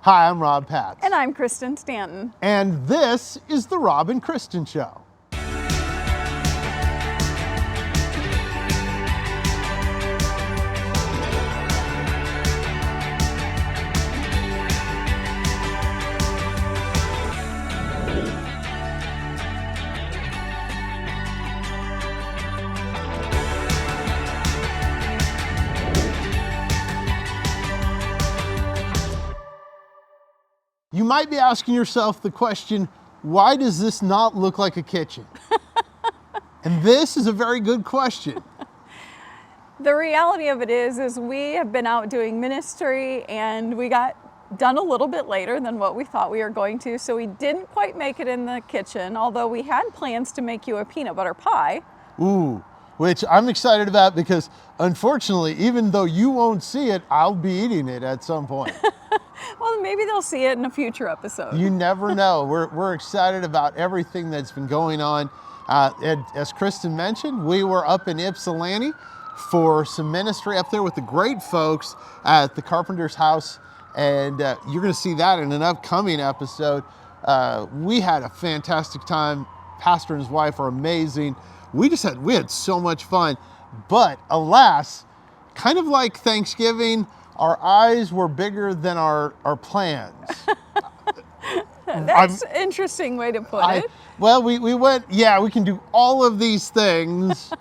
Hi, I'm Rob Patz. And I'm Kristen Stanton. And this is the Rob and Kristen Show. You might be asking yourself the question, why does this not look like a kitchen? And this is a very good question. The reality of it is we have been out doing ministry and we got done a little bit later than what we thought we were going to, so we didn't quite make it in the kitchen, although we had plans to make you a peanut butter pie. Ooh, which I'm excited about because unfortunately, even though you won't see it, I'll be eating it at some point. Well, maybe they'll see it in a future episode. You never know. We're excited about everything that's been going on. As Kristen mentioned, we were up in Ypsilanti for some ministry up there with the great folks at the Carpenter's House, and you're going to see that in an upcoming episode. We had a fantastic time. Pastor and his wife are amazing. We had so much fun, but alas, kind of like Thanksgiving, our eyes were bigger than our plans. That's an interesting way to put it. Well, we went, yeah, we can do all of these things,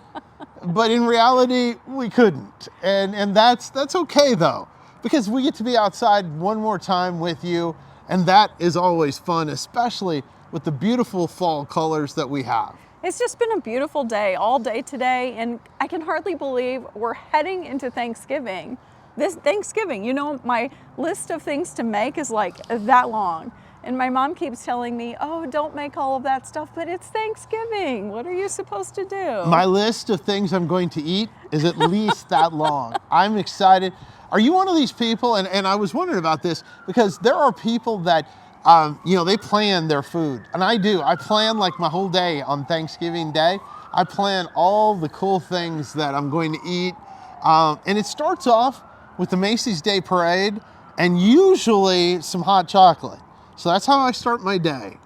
but in reality, we couldn't. And that's okay though, because we get to be outside one more time with you, and that is always fun, especially with the beautiful fall colors that we have. It's just been a beautiful day, all day today, and I can hardly believe we're heading into Thanksgiving. This Thanksgiving, you know, my list of things to make is like that long. And my mom keeps telling me, oh, don't make all of that stuff, but it's Thanksgiving. What are you supposed to do? My list of things I'm going to eat is at least that long. I'm excited. Are you one of these people? And I was wondering about this because there are people that, they plan their food. And I do. I plan like my whole day on Thanksgiving Day. I plan all the cool things that I'm going to eat. And it starts off with the Macy's Day Parade and usually some hot chocolate. So that's how I start my day.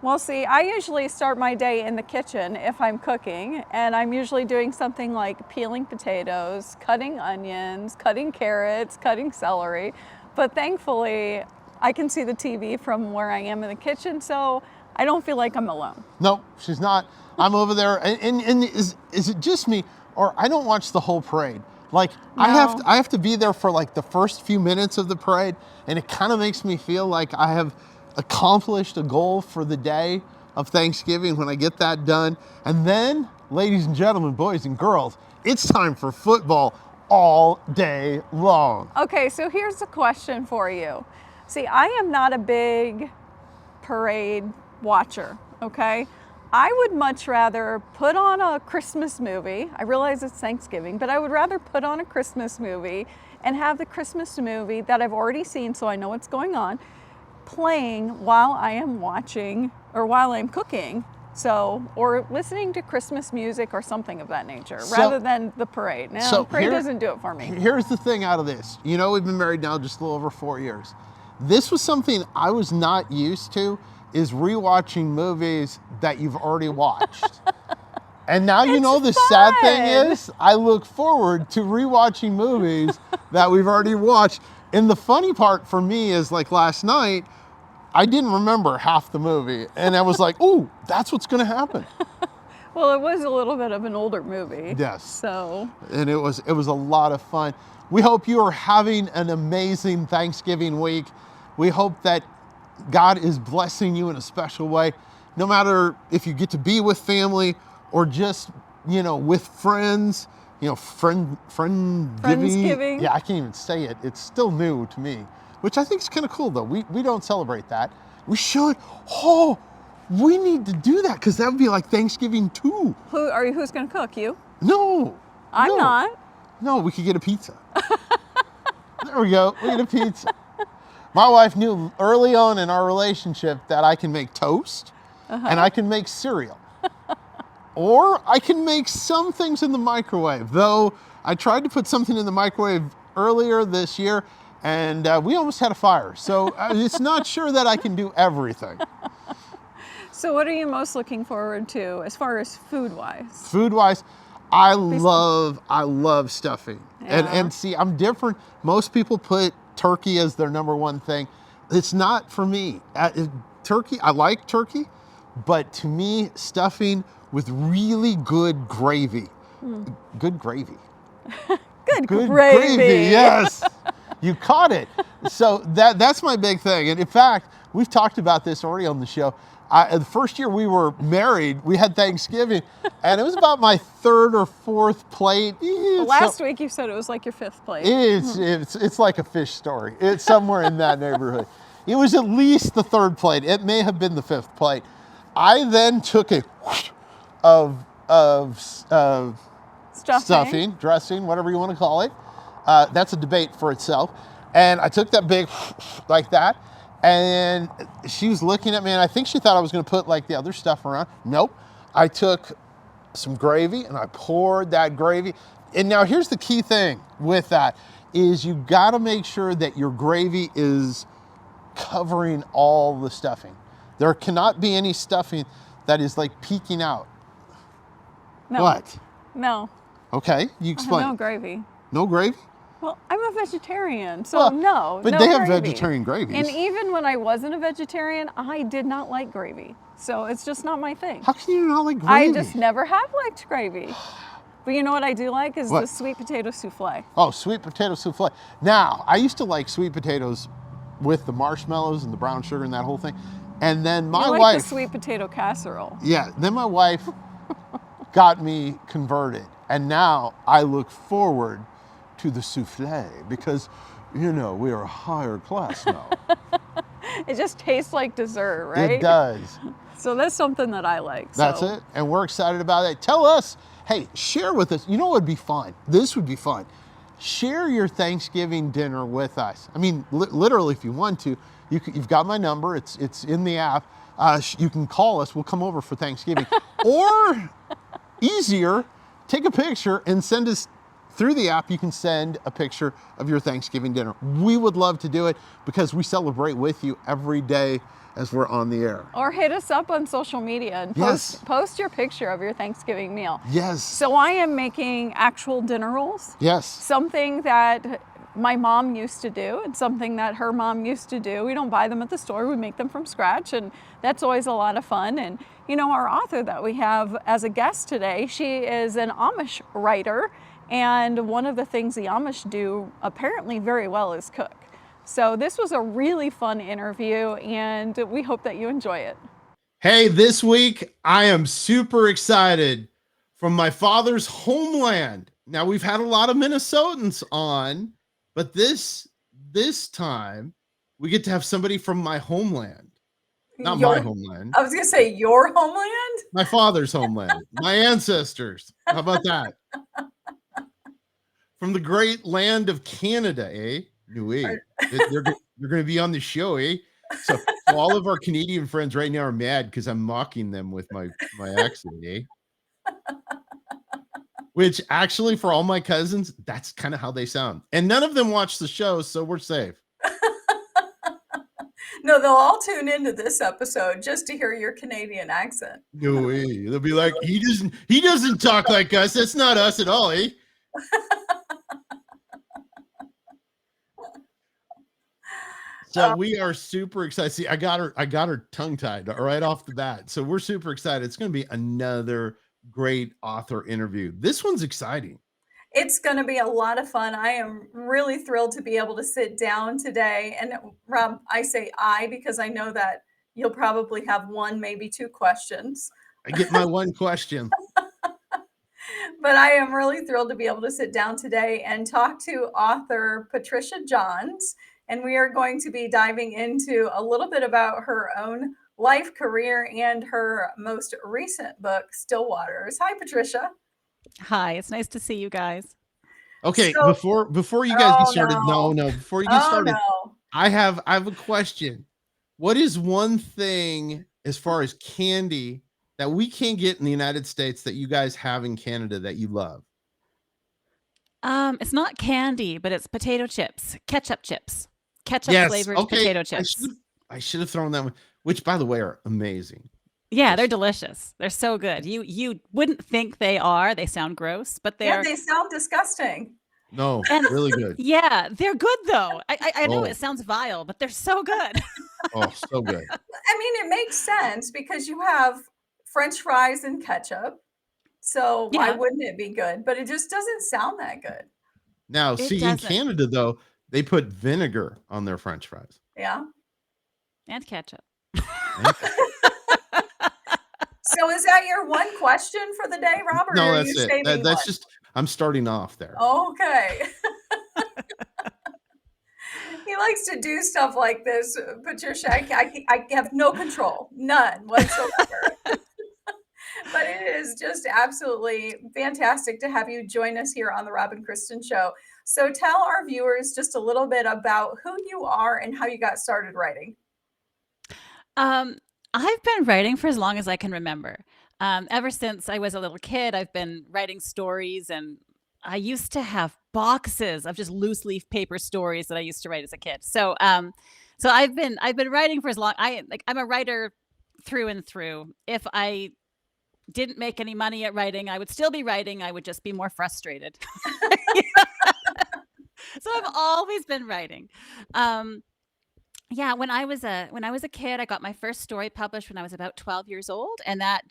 Well, see, I usually start my day in the kitchen if I'm cooking, and I'm usually doing something like peeling potatoes, cutting onions, cutting carrots, cutting celery. But thankfully, I can see the TV from where I am in the kitchen, so I don't feel like I'm alone. No, she's not. I'm over there, and is it just me, or I don't watch the whole parade? Like, no. I have to be there for like the first few minutes of the parade, and it kind of makes me feel like I have accomplished a goal for the day of Thanksgiving when I get that done. And then, ladies and gentlemen, boys and girls, it's time for football all day long. Okay, so here's a question for you. See, I am not a big parade watcher, okay? I would much rather put on a Christmas movie. I realize it's Thanksgiving, but I would rather put on a Christmas movie and have the Christmas movie that I've already seen so I know what's going on playing while I am watching or while I'm cooking. Or listening to Christmas music or something of that nature rather than the parade. Now, the parade doesn't do it for me. Here's the thing out of this. You know, we've been married now just a little over 4 years. This was something I was not used to, is rewatching movies that you've already watched. And now you know the sad thing is, I look forward to rewatching movies that we've already watched. And the funny part for me is like last night, I didn't remember half the movie. And I was like, ooh, that's what's gonna happen. Well, it was a little bit of an older movie. Yes. So. And it was a lot of fun. We hope you are having an amazing Thanksgiving week. We hope that God is blessing you in a special way, no matter if you get to be with family or just, with friends, Friendsgiving. Yeah, I can't even say it. It's still new to me, which I think is kind of cool though. We don't celebrate that. We should. Oh, we need to do that because that would be like Thanksgiving too. Who's going to cook? You? No. I'm not. No, we could get a pizza. There we go. We get a pizza. My wife knew early on in our relationship that I can make toast and I can make cereal. Or I can make some things in the microwave, though I tried to put something in the microwave earlier this year and we almost had a fire. So it's not sure that I can do everything. So what are you most looking forward to as far as food-wise? Food-wise, I love stuffing. Yeah. And see, I'm different. Most people put turkey as their number one thing. It's not for me. Turkey, I like turkey, but to me, stuffing with really good gravy. Good gravy. Good Good gravy. Yes. You caught it. So that's my big thing. And in fact, we've talked about this already on the show. The first year we were married, we had Thanksgiving, and it was about my third or fourth plate. Last week you said it was like your fifth plate. It's like a fish story. It's somewhere in that neighborhood. It was at least the third plate. It may have been the fifth plate. I then took a whoosh of stuffing, dressing, whatever you want to call it. That's a debate for itself. And I took that big like that. And she was looking at me, and I think she thought I was going to put like the other stuff around. Nope. I took some gravy and I poured that gravy. And now here's the key thing with that is you got to make sure that your gravy is covering all the stuffing. There cannot be any stuffing that is like peeking out. No. What? No. Okay, you explain. No gravy. No gravy? Well, I'm a vegetarian, so Well, no. but no they have gravy. vegetarian gravies. And even when I wasn't a vegetarian, I did not like gravy. So it's just not my thing. How can you not like gravy? I just never have liked gravy. But you know what I do like is What? the sweet potato souffle. Oh, sweet potato souffle. Now, I used to like sweet potatoes with the marshmallows and the brown sugar and that whole thing. And then my I like wife, the sweet potato casserole. yeah, then my wife got me converted. And now I look forward to the souffle because, you know, we are a higher class now. It just tastes like dessert, right? It does. So that's something that I like. That's it. And we're excited about it. Tell us, hey, share with us. You know what would be fun? This would be fun. Share your Thanksgiving dinner with us. I mean, literally, if you want to, you've got my number. It's in the app. You can call us. We'll come over for Thanksgiving. Or easier, take a picture and send us through the app. You can send a picture of your Thanksgiving dinner. We would love to do it because we celebrate with you every day as we're on the air. Or hit us up on social media and post your picture of your Thanksgiving meal. Yes. So I am making actual dinner rolls. Yes. Something that my mom used to do and something that her mom used to do. We don't buy them at the store, we make them from scratch, and that's always a lot of fun. And you know, our author that we have as a guest today, she is an Amish writer, and one of the things the Amish do apparently very well is cook. So this was a really fun interview, and we hope that you enjoy it. Hey, this week I am super excited from my father's homeland. Now, we've had a lot of Minnesotans on, but this time we get to have somebody from my homeland. Not my homeland. I was going to say your homeland? My father's homeland. My ancestors. How about that? From the great land of Canada, eh? You're going to be on the show, eh? So all of our Canadian friends right now are mad because I'm mocking them with my accent, eh? Which actually, for all my cousins, that's kind of how they sound. And none of them watch the show, so we're safe. No, they'll all tune into this episode just to hear your Canadian accent. No way. They'll be like, he doesn't talk like us. That's not us at all, eh? So we are super excited. See, I got her tongue tied right off the bat. So we're super excited. It's going to be another great author interview. This one's exciting. It's going to be a lot of fun. I am really thrilled to be able to sit down today. And Rob, I say I because I know that you'll probably have one, maybe two questions. I get my one question. But I am really thrilled to be able to sit down today and talk to author Patricia Johns. And we are going to be diving into a little bit about her own life, career, and her most recent book, Still Waters. Hi, Patricia. Hi, it's nice to see you guys. Okay, so, before you guys get started, before you get started, no. I have a question. What is one thing as far as candy that we can't get in the United States that you guys have in Canada that you love? It's not candy, but it's potato chips, ketchup chips, ketchup Yes. flavored Okay. potato I should chips. have I should have thrown that one, which by the way are amazing. Yeah, they're Just delicious. They're so good. You wouldn't think they are. They sound gross, but Yeah, they're they sound disgusting. no, and really good. yeah, they're good though. I know Oh, it sounds vile, but they're so good. oh, so good. I mean, it makes sense because you have French fries and ketchup. So why Yeah, wouldn't it be good? But it just doesn't sound that good. Now, it see, in doesn't. Canada though, they put vinegar on their French fries. Yeah. And ketchup. And So is that your one question for the day, Robert, or no, are you that's it. saving That's one? just I'm starting off there. Okay. He likes to do stuff like this, Patricia. I have no control, none whatsoever. But it is just absolutely fantastic to have you join us here on the Rob and Kristen Show. So tell our viewers just a little bit about who you are and how you got started writing. Um, I've been writing for as long as I can remember. Ever since I was a little kid, I've been writing stories, and I used to have boxes of just loose leaf paper stories that I used to write as a kid. So I've been writing for as long. I'm a writer through and through. If I didn't make any money at writing, I would still be writing. I would just be more frustrated. So I've always been writing. Um, Yeah, when I was a kid, I got my first story published when I was about 12 years old, and that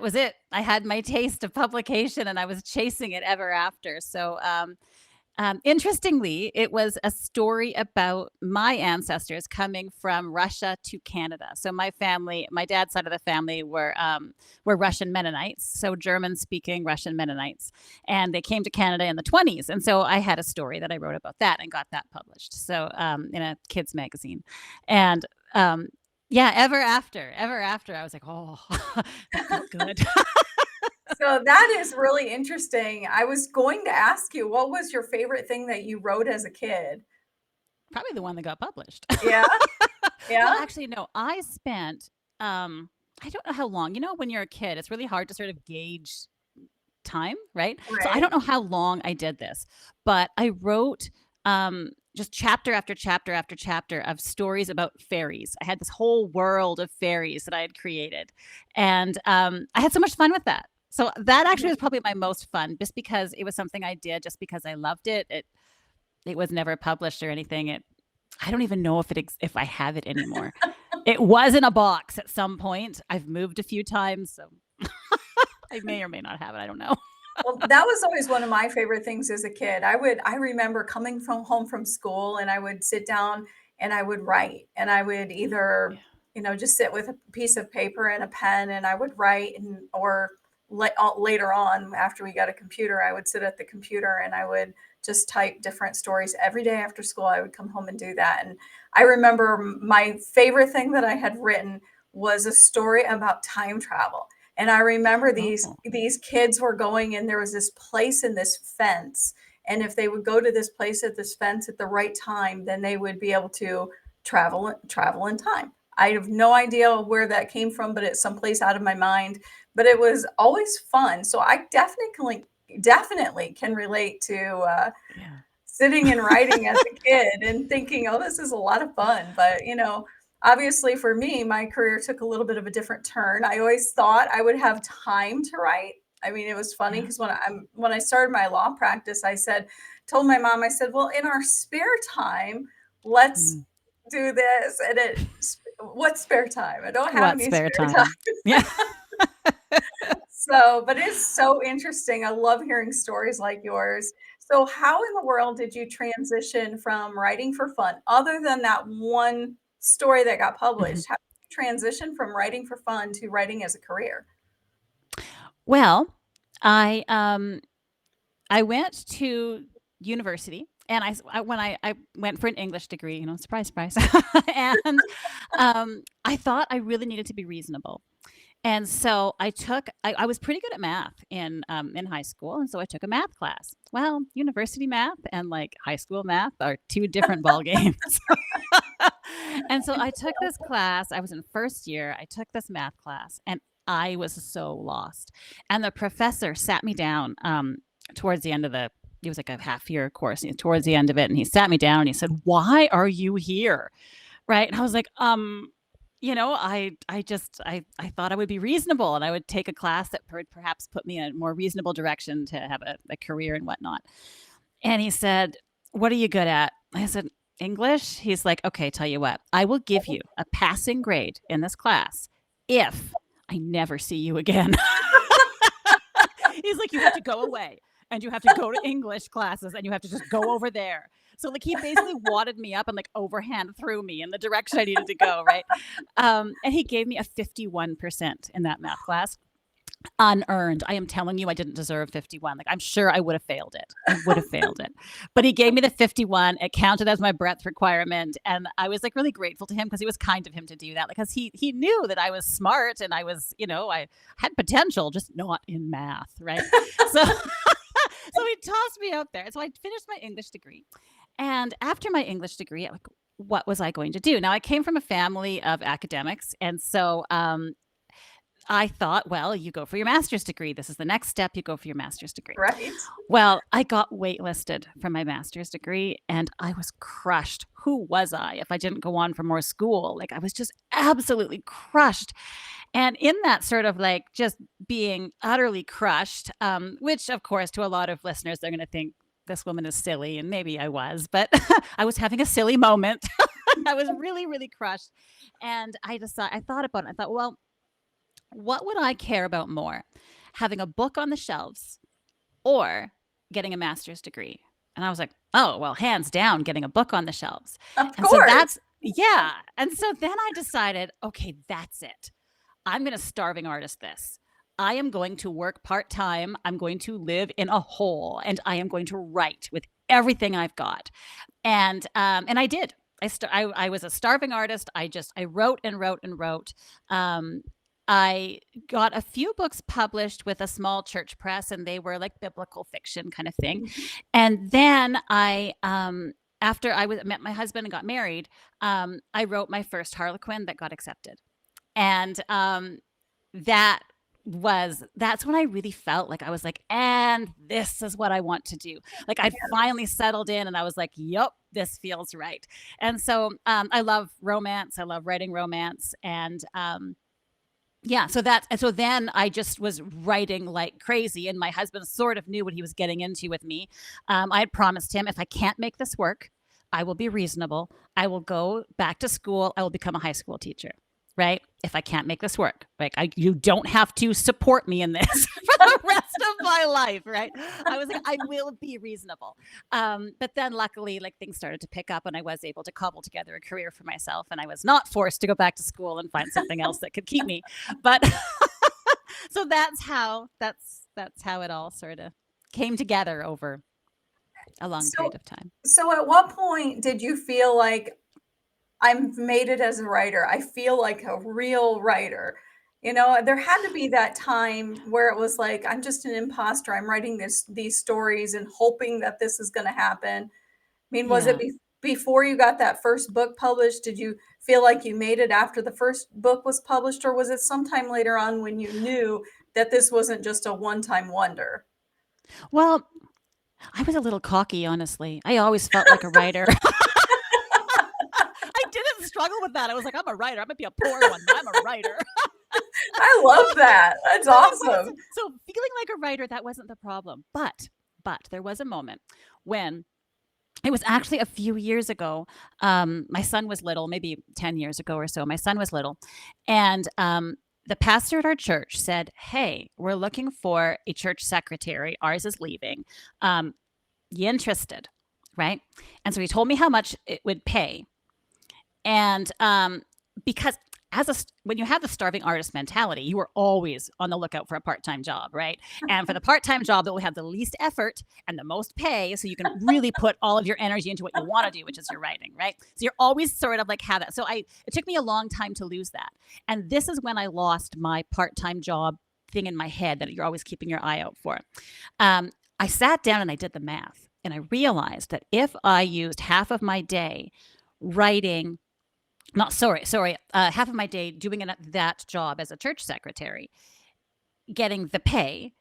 was it. I had my taste of publication, and I was chasing it ever after. Interestingly, it was a story about my ancestors coming from Russia to Canada. So my family, my dad's side of the family were Russian Mennonites, so German-speaking Russian Mennonites, and they came to Canada in the 20s. And so I had a story that I wrote about that and got that published. So in a kids magazine, and yeah, ever after, I was like, oh, that felt good. So that is really interesting. I was going to ask you, what was your favorite thing that you wrote as a kid? Probably the one that got published. Yeah, Well, yeah, actually, no, I don't know how long. When you're a kid, it's really hard to sort of gauge time, right? So I right. don't know how long I did this, but I wrote just chapter after chapter after chapter of stories about fairies. I had this whole world of fairies that I had created, and I had so much fun with that. So that actually was probably my most fun, just because it was something I did, just because I loved it. It was never published or anything. I don't even know if I have it anymore. It was in a box at some point. I've moved a few times, so I may or may not have it. I don't know. Well, that was always one of my favorite things as a kid. I remember coming from home from school and I would sit down and I would write and I would either, Yeah. just sit with a piece of paper and a pen and I would write or later on after we got a computer, I would sit at the computer and I would just type different stories every day after school. I would come home and do that. And I remember my favorite thing that I had written was a story about time travel. And I remember these Oh. these kids were going and there was this place in this fence. And if they would go to this place at this fence at the right time, then they would be able to travel in time. I have no idea where that came from, but it's someplace out of my mind. But it was always fun. So I definitely can relate to Yeah. sitting and writing as a kid and thinking, oh, this is a lot of fun. But, obviously for me, my career took a little bit of a different turn. I always thought I would have time to write. I mean, it was funny Yeah. because when I started my law practice, told my mom, I said, well, in our spare time, let's Mm. do this. And what spare time? I don't have What any spare spare time. time? Yeah. So, but it's so interesting. I love hearing stories like yours. So, how in the world did you transition from writing for fun, other than that one story that got Mhm. published? How did you transition from writing for fun to writing as a career? Well, I went to university, and when I went for an English degree, surprise, surprise, and I thought I really needed to be reasonable. And so I was pretty good at math in high school, and so I took a math class. Well, university math and like high school math are two different ball games. And so I took this class. I was in first year. I took this math class, and I was so lost. And the professor sat me down. towards the end of it was like a half year course, and towards the end of it, and he sat me down and he said, "Why are you here?" Right? And I was like, I thought I would be reasonable and I would take a class that would perhaps put me in a more reasonable direction to have a career and whatnot. And he said, "What are you good at?" I said, "English." He's like, "Okay, tell you what, I will give you a passing grade in this class if I never see you again." He's like, "You have to go away and you have to go to English classes and you have to just go over there." So like he basically wadded me up and like overhand threw me in the direction I needed to go, right? And he gave me a 51% in that math class. Unearned. I am telling you, I didn't deserve 51. Like I'm sure I would have failed it. I would have failed it. But he gave me the 51. It counted as my breadth requirement. And I was like really grateful to him because it was kind of him to do that. Because he knew that I was smart and I was, I had potential, just not in math, right? So so he tossed me out there. So I finished my English degree. And after my English degree, like, what was I going to do? Now I came from a family of academics. And so I thought, well, you go for your master's degree. This is the next step. You go for your master's degree. Right. Well, I got waitlisted for my master's degree and I was crushed. Who was I if I didn't go on for more school? Like I was just absolutely crushed. And in that sort of like just being utterly crushed, which of course to a lot of listeners, they're going to think this woman is silly, and maybe I was, but I was having a silly moment. I was really, really crushed. And I thought about it. I thought, well, what would I care about more? Having a book on the shelves or getting a master's degree? And I was like, oh, well, hands down, getting a book on the shelves. Of And course. so yeah. And so then I decided, okay, that's it. I'm going to starving artist this. I am going to work part-time. I'm going to live in a hole and I am going to write with everything I've got. And I did. I was a starving artist. I wrote and wrote and wrote. I got a few books published with a small church press, and they were like biblical fiction kind of thing. And then after I met my husband and got married, I wrote my first Harlequin that got accepted. And that's when I really felt like I was like, and this is what I want to do. Like I'd finally settled in and I was like, yep, this feels right. And so I love romance. I love writing romance. And yeah, so then I just was writing like crazy, and my husband sort of knew what he was getting into with me. I had promised him, if I can't make this work, I will be reasonable. I will go back to school. I will become a high school teacher, right? If I can't make this work, like you don't have to support me in this for the rest of my life, right? I was like, I will be reasonable. But then luckily, like things started to pick up and I was able to cobble together a career for myself, and I was not forced to go back to school and find something else that could keep me. But so that's how it all sort of came together over a long period of time. So at what point did you feel like, I've made it as a writer, I feel like a real writer? There had to be that time where it was like, I'm just an imposter. I'm writing these stories and hoping that this is going to happen. I mean, was it before you got that first book published? Did you feel like you made it after the first book was published, or was it sometime later on when you knew that this wasn't just a one-time wonder? Well, I was a little cocky, honestly. I always felt like a writer. I didn't struggle with that. I was like, I'm a writer. I might be a poor one, but I'm a writer. I love that. That's awesome. So feeling like a writer, that wasn't the problem. But there was a moment when it was actually a few years ago. My son was little, maybe 10 years ago or so. My son was little. And the pastor at our church said, hey, we're looking for a church secretary. Ours is leaving. You interested? Right? And so he told me how much it would pay. And because when you have the starving artist mentality, you are always on the lookout for a part-time job, right? And for the part-time job that will have the least effort and the most pay, so you can really put all of your energy into what you want to do, which is your writing, right? So you're always sort of like have that. So it took me a long time to lose that. And this is when I lost my part-time job thing in my head that you're always keeping your eye out for. I sat down and I did the math, and I realized that if I used half of my day writing, half of my day doing that job as a church secretary, getting the pay,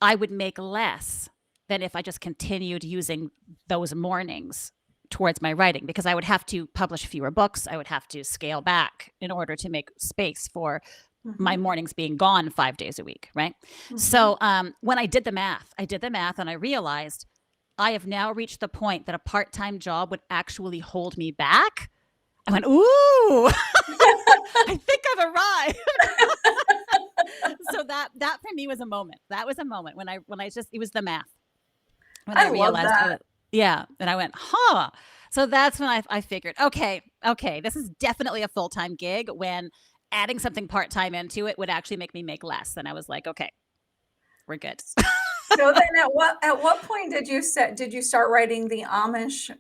I would make less than if I just continued using those mornings towards my writing, because I would have to publish fewer books. I would have to scale back in order to make space for my Mhm. mornings being gone 5 days a week, right? Mhm. So when I did the math and I realized I have now reached the point that a part-time job would actually hold me back. I went, ooh, I think I've arrived. So that for me was a moment. That was a moment when I just, it was the math. When I I love realized, that. yeah. And I went, huh. So that's when I figured, okay, this is definitely a full-time gig, when adding something part-time into it would actually make me make less. Then I was like, okay, we're good. So then at what point did you start writing the Amish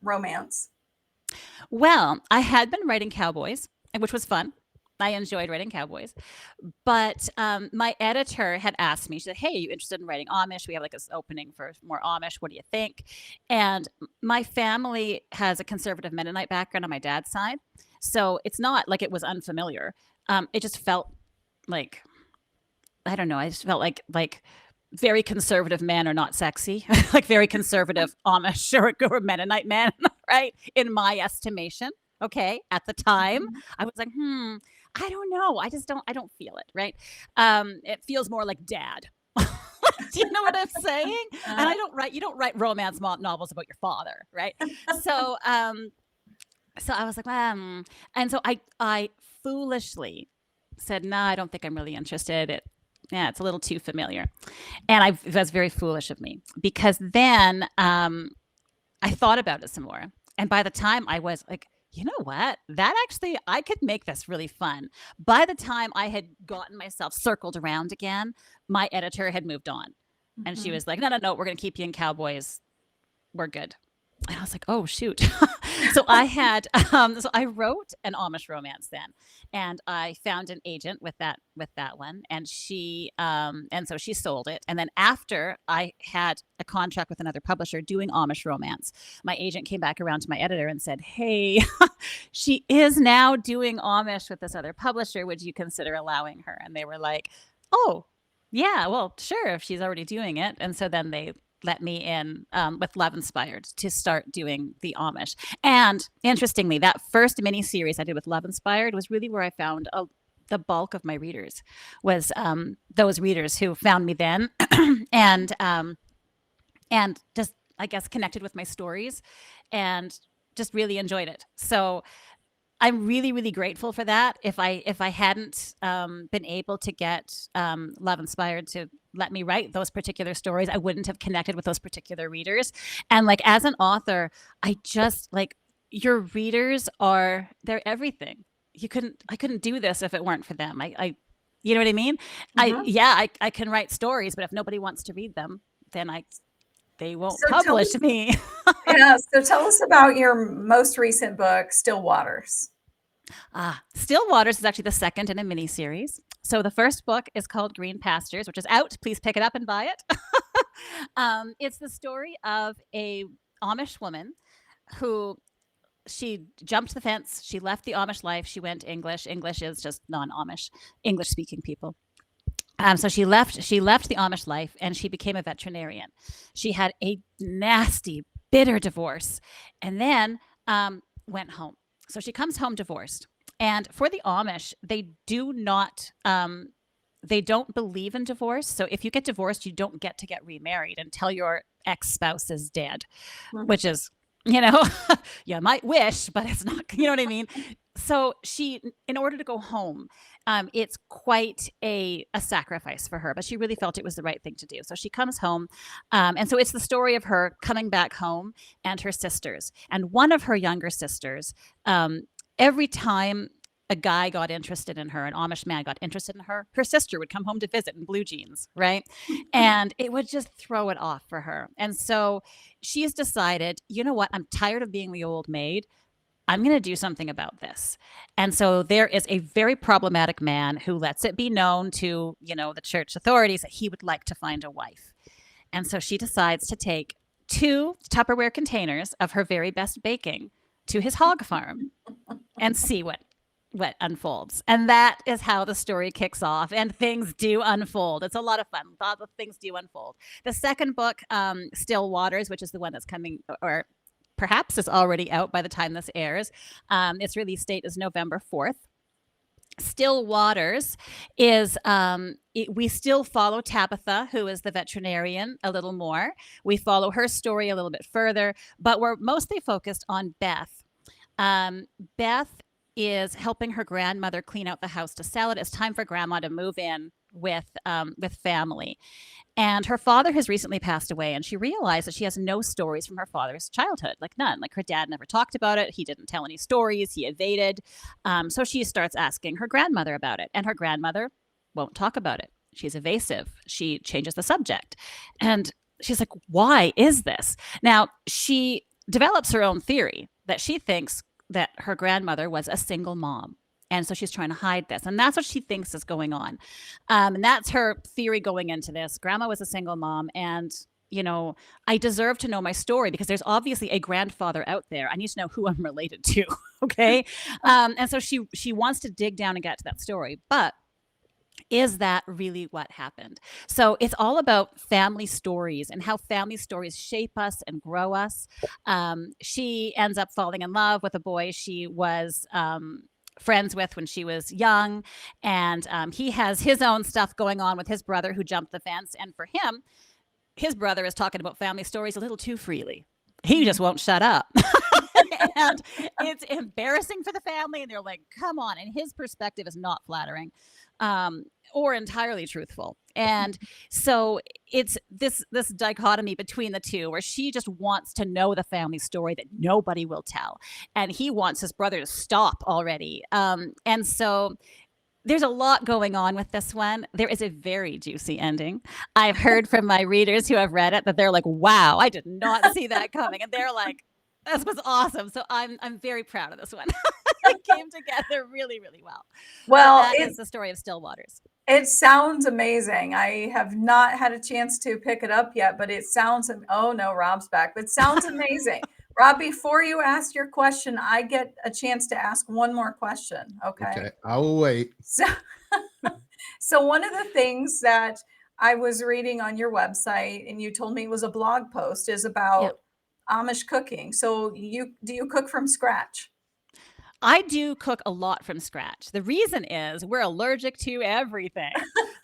romance? Well, I had been writing cowboys, which was fun. I enjoyed writing cowboys. But my editor had asked me, she said, hey, are you interested in writing Amish? We have like this opening for more Amish. What do you think? And my family has a conservative Mennonite background on my dad's side. So it's not like it was unfamiliar. It just felt like, I don't know, I just felt like very conservative men are not sexy, like very conservative Amish or Mennonite men, right? In my estimation. Okay. At the time, Mhm. I was like, I don't know. I don't feel it, right? It feels more like dad. Do you know what I'm saying? And Uh, you don't write romance novels about your father, right? So, so I was like, and so I foolishly said, no, I don't think I'm really interested. Yeah, it's a little too familiar. And it was very foolish of me, because then I thought about it some more. And by the time I was like, you know what? That actually, I could make this really fun. By the time I had gotten myself circled around again, my editor had moved on. And she mhm. was like, no, we're going to keep you in Cowboys. We're good. And I was like, oh shoot. So I wrote an Amish romance then, and I found an agent with that one, and so she sold it. And then after I had a contract with another publisher doing Amish romance, my agent came back around to my editor and said, hey, she is now doing Amish with this other publisher. Would you consider allowing her? And they were like, oh, yeah, well, sure, if she's already doing it. And so then they let me in with Love-Inspired to start doing the Amish. And interestingly, that first mini series I did with Love-Inspired was really where I found the bulk of my readers, was those readers who found me then and just, I guess, connected with my stories and just really enjoyed it. So I'm really, really grateful for that. If I hadn't been able to get Love-Inspired to let me write those particular stories, I wouldn't have connected with those particular readers. And like, as an author, I just like, your readers they're everything. I couldn't do this if it weren't for them. You know what I mean? Mhm. I can write stories, but if nobody wants to read them, then they won't So tell publish us, me. yeah, so tell us about your most recent book, Still Waters. Still Waters is actually the second in a mini series. So the first book is called Green Pastures, which is out. Please pick it up and buy it. It's the story of a Amish woman who, she jumped the fence. She left the Amish life. She went English. English is just non-Amish, English-speaking people. So she left the Amish life, and she became a veterinarian. She had a nasty, bitter divorce, and then went home. So she comes home divorced. And for the Amish, they don't believe in divorce. So if you get divorced, you don't get to get remarried until your ex-spouse is dead, Mhm. which is, you might wish, but it's not, you know what I mean? So she, in order to go home, it's quite a sacrifice for her, but she really felt it was the right thing to do. So she comes home. And so it's the story of her coming back home and her sisters. And one of her younger sisters, every time a guy got interested in her, an Amish man got interested in her, her sister would come home to visit in blue jeans, right? And it would just throw it off for her. And so she's decided, you know what? I'm tired of being the old maid. I'm going to do something about this. And so there is a very problematic man who lets it be known to, the church authorities that he would like to find a wife. And so she decides to take 2 Tupperware containers of her very best baking to his hog farm and see what what unfolds. And that is how the story kicks off, and things do unfold. It's a lot of fun. Lots of things do unfold. The second book, Still Waters, which is the one that's coming, or perhaps is already out by the time this airs. Its release date is November 4th. Still Waters is we still follow Tabitha, who is the veterinarian, a little more. We follow her story a little bit further, but we're mostly focused on Beth. Beth is helping her grandmother clean out the house to sell it. It's time for grandma to move in with family. And her father has recently passed away, and she realized that she has no stories from her father's childhood, like none. Like her dad never talked about it. He didn't tell any stories. He evaded. So she starts asking her grandmother about it, and her grandmother won't talk about it. She's evasive. She changes the subject. And she's like, why is this? Now, she develops her own theory that she thinks that her grandmother was a single mom. And so she's trying to hide this. And that's what she thinks is going on. And that's her theory going into this. Grandma was a single mom. And, I deserve to know my story because there's obviously a grandfather out there. I need to know who I'm related to. Okay. And so she wants to dig down and get to that story. But is that really what happened? So it's all about family stories and how family stories shape us and grow us. She ends up falling in love with a boy she was friends with when she was young. And he has his own stuff going on with his brother who jumped the fence. And for him, his brother is talking about family stories a little too freely. He just won't shut up. And it's embarrassing for the family. And they're like, come on. And his perspective is not flattering or entirely truthful. And so it's this dichotomy between the two where she just wants to know the family story that nobody will tell. And he wants his brother to stop already. And so there's a lot going on with this one. There is a very juicy ending. I've heard from my readers who have read it that they're like, wow, I did not see that coming. And they're like, this was awesome. So I'm very proud of this one. It came together really, really well. Well, That is the story of Still Waters. It sounds amazing. I have not had a chance to pick it up yet, but it sounds, oh no, Rob's back, but it sounds amazing. Rob, before you ask your question, I get a chance to ask one more question. Okay. I will wait. So one of the things that I was reading on your website, and you told me it was a blog post, is about Amish cooking. So do you cook from scratch? I do cook a lot from scratch. The reason is we're allergic to everything.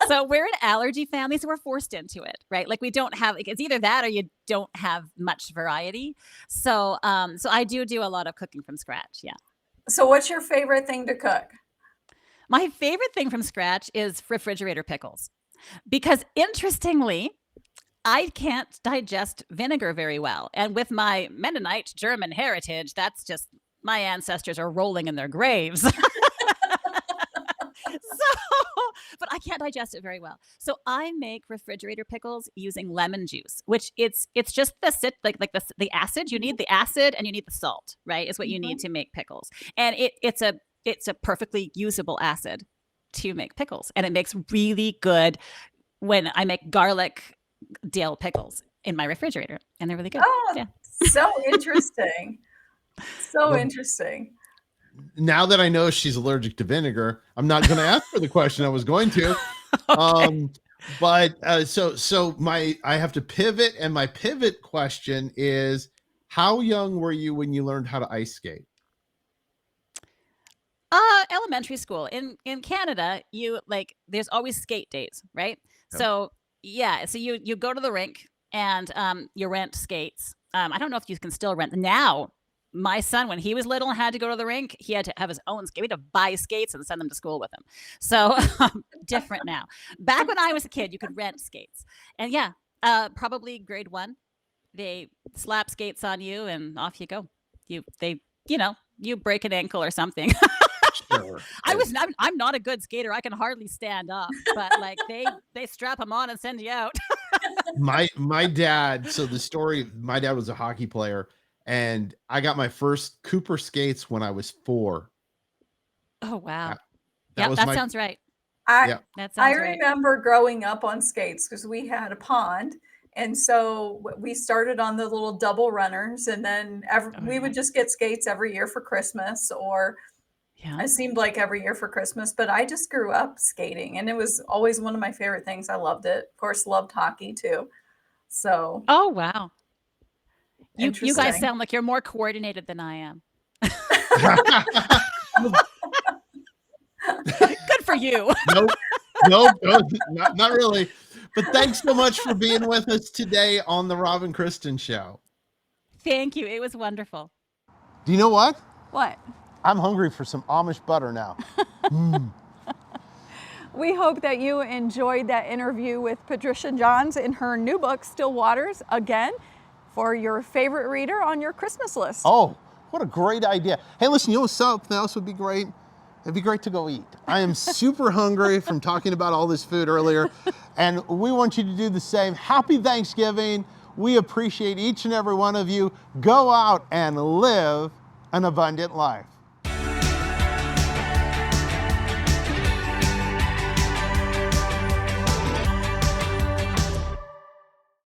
So we're an allergy family, so we're forced into it, right? Like we don't have, like, it's either that or you don't have much variety. So I do a lot of cooking from scratch. Yeah. So what's your favorite thing to cook? My favorite thing from scratch is refrigerator pickles, because interestingly, I can't digest vinegar very well. And with my Mennonite German heritage, that's just, my ancestors are rolling in their graves. But I can't digest it very well. So I make refrigerator pickles using lemon juice, which it's just the acid. You need the acid and you need the salt, right? Is what you need to make pickles. And it's a perfectly usable acid to make pickles. And it makes really good when I make garlic dill pickles in my refrigerator, and they're really good. Oh, yeah. So interesting. So interesting. Now that I know she's allergic to vinegar, I'm not going to ask her the question I was going to. Okay. I have to pivot, and my pivot question is, how young were you when you learned how to ice skate? Elementary school. In Canada, there's always skate days, right? Yep. So you go to the rink and you rent skates. I don't know if you can still rent now. My son, when he was little and had to go to the rink, he had to have his own skate. We had to buy skates and send them to school with him. So different now. Back when I was a kid, you could rent skates. And probably grade 1, they slap skates on you and off you go. You break an ankle or something. Sure. I'm not a good skater. I can hardly stand up, but they strap them on and send you out. My dad. So the story, my dad was a hockey player, and I got my first Cooper skates when I was 4. Oh, wow. That sounds right. I remember growing up on skates because we had a pond. And so we started on the little double runners, and then we would just get skates every year for Christmas, or Yeah. It seemed like every year for Christmas, but I just grew up skating and it was always one of my favorite things. I loved it. Of course, loved hockey too. So Oh, wow. You guys interesting. sound like you're more coordinated than I am. Good for you. Nope, nope, not really. But thanks so much for being with us today on the Rob and Kristen Show. Thank you. It was wonderful. Do you know what? What? I'm hungry for some Amish butter now. We hope that you enjoyed that interview with Patricia Johns in her new book, Still Waters, again, for your favorite reader on your Christmas list. Oh, what a great idea. Hey, listen, you know something else would be great? It'd be great to go eat. I am super hungry from talking about all this food earlier, and we want you to do the same. Happy Thanksgiving. We appreciate each and every one of you. Go out and live an abundant life.